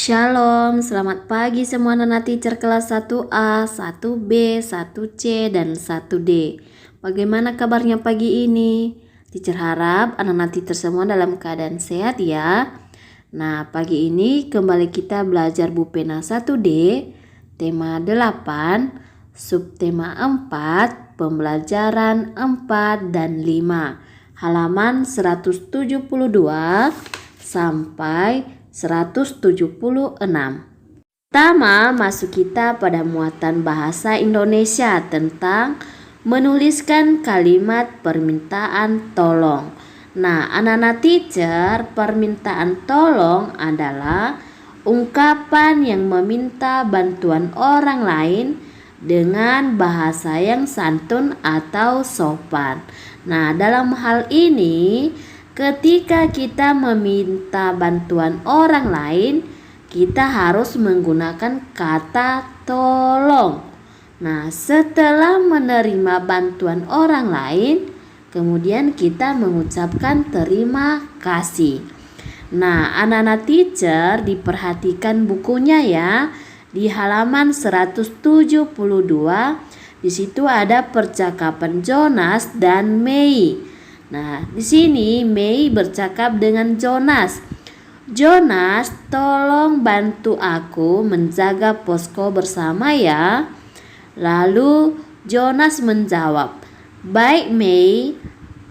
Shalom, selamat pagi semua anak teacher kelas 1A, 1B, 1C, dan 1D. Bagaimana kabarnya pagi ini? Teacher harap anak teacher semua dalam keadaan sehat ya. Nah, pagi ini kembali kita belajar buku pena 1D, tema 8, subtema 4, pembelajaran 4 dan 5, halaman 172 sampai 176. Pertama, masuk kita pada muatan bahasa Indonesia tentang menuliskan kalimat permintaan tolong. Nah, anak-anak teacher, permintaan tolong adalah ungkapan yang meminta bantuan orang lain dengan bahasa yang santun atau sopan. Nah, dalam hal ini, ketika kita meminta bantuan orang lain, kita harus menggunakan kata tolong. Nah, setelah menerima bantuan orang lain, kemudian kita mengucapkan terima kasih. Nah, anak-anak teacher diperhatikan bukunya ya. Di halaman 172, di situ ada percakapan Jonas dan Mei. Nah, di sini Mei bercakap dengan Jonas. Jonas, tolong bantu aku menjaga posko bersama ya. Lalu Jonas menjawab, baik Mei,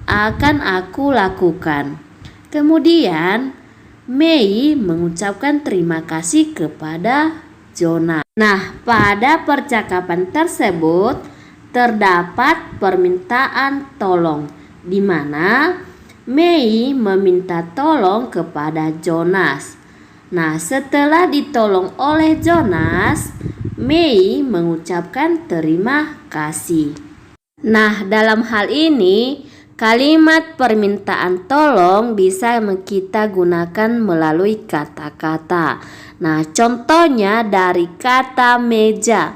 akan aku lakukan. Kemudian Mei mengucapkan terima kasih kepada Jonas. Nah, pada percakapan tersebut terdapat permintaan tolong, di mana Mei meminta tolong kepada Jonas. Nah, setelah ditolong oleh Jonas, Mei mengucapkan terima kasih. Nah, dalam hal ini, kalimat permintaan tolong bisa kita gunakan melalui kata-kata. Nah, contohnya dari kata meja.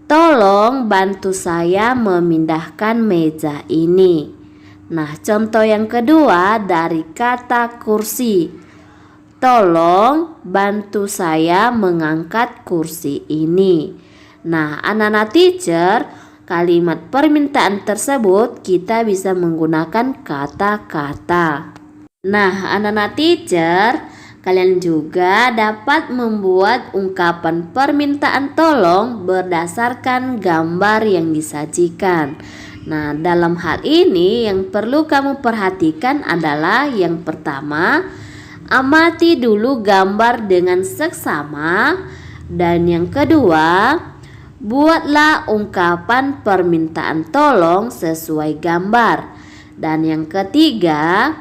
Tolong bantu saya memindahkan meja ini. Nah, contoh yang kedua dari kata kursi. Tolong bantu saya mengangkat kursi ini. Nah, anak-anak teacher, kalimat permintaan tersebut kita bisa menggunakan kata-kata. Nah, anak-anak teacher, kalian juga dapat membuat ungkapan permintaan tolong berdasarkan gambar yang disajikan. Nah, dalam hal ini yang perlu kamu perhatikan adalah yang pertama, amati dulu gambar dengan seksama, dan yang kedua, buatlah ungkapan permintaan tolong sesuai gambar, dan yang ketiga,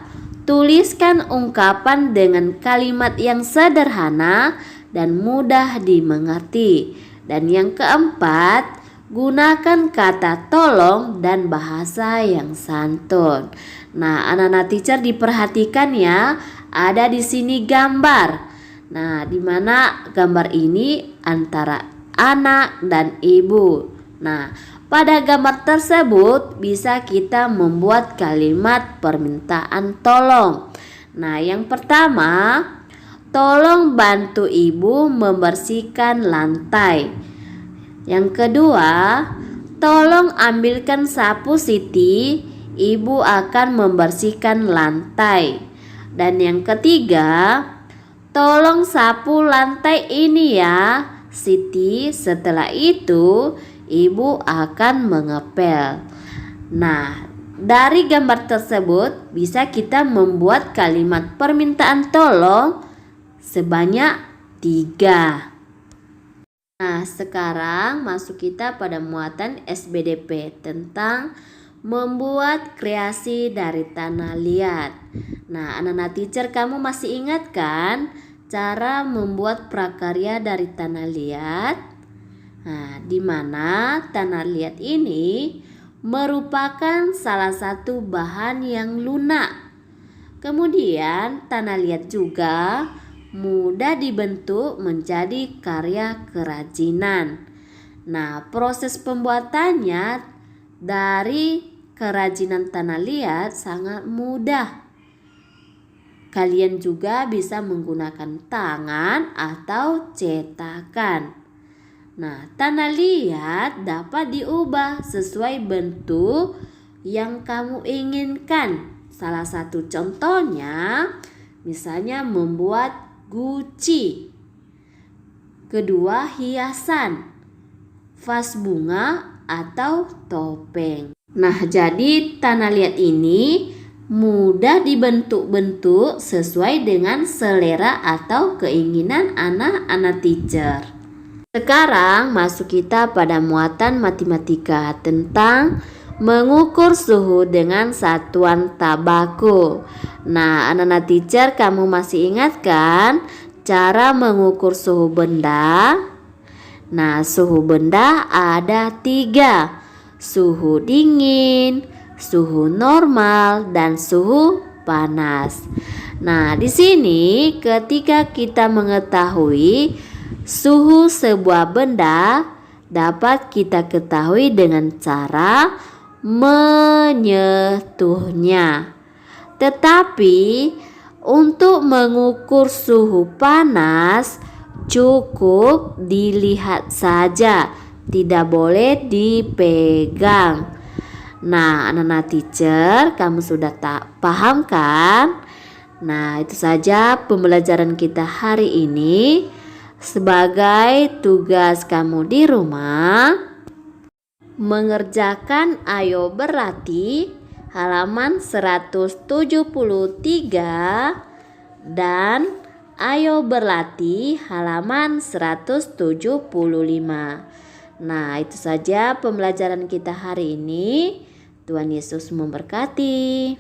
tuliskan ungkapan dengan kalimat yang sederhana dan mudah dimengerti, dan yang keempat, gunakan kata tolong dan bahasa yang santun. Nah, anak-anak teacher diperhatikan ya, ada di sini gambar. Nah, di mana gambar ini antara anak dan ibu. Nah, pada gambar tersebut bisa kita membuat kalimat permintaan tolong. Nah, yang pertama, tolong bantu ibu membersihkan lantai. Yang kedua, tolong ambilkan sapu Siti, ibu akan membersihkan lantai. Dan yang ketiga, tolong sapu lantai ini ya, Siti. Setelah itu, ibu akan mengepel. Nah, dari gambar tersebut bisa kita membuat kalimat permintaan tolong sebanyak 3. Nah, sekarang masuk kita pada muatan SBDP tentang membuat kreasi dari tanah liat. Nah, anak-anak teacher, kamu masih ingat kan cara membuat prakarya dari tanah liat? Nah, di mana tanah liat ini merupakan salah satu bahan yang lunak. Kemudian tanah liat juga mudah dibentuk menjadi karya kerajinan. Nah, proses pembuatannya dari kerajinan tanah liat sangat mudah. Kalian juga bisa menggunakan tangan atau cetakan. Nah, tanah liat dapat diubah sesuai bentuk yang kamu inginkan. Salah satu contohnya, misalnya membuat guci. Kedua, hiasan, vas bunga atau topeng. Nah, jadi tanah liat ini mudah dibentuk-bentuk sesuai dengan selera atau keinginan anak-anak teacher. Sekarang masuk kita pada muatan matematika tentang mengukur suhu dengan satuan tabaku. Nah, anak-anak teacher, kamu masih ingat kan cara mengukur suhu benda? Nah, suhu benda ada 3. Suhu dingin, suhu normal, dan suhu panas. Nah, di sini ketika kita mengetahui suhu sebuah benda, dapat kita ketahui dengan cara menyentuhnya. Tetapi untuk mengukur suhu panas cukup dilihat saja, tidak boleh dipegang. Nah, anak-anak teacher, kamu sudah paham kan? Nah, itu saja pembelajaran kita hari ini. Sebagai tugas kamu di rumah, mengerjakan ayo berlatih halaman 173 dan ayo berlatih halaman 175. Nah, itu saja pembelajaran kita hari ini. Tuhan Yesus memberkati.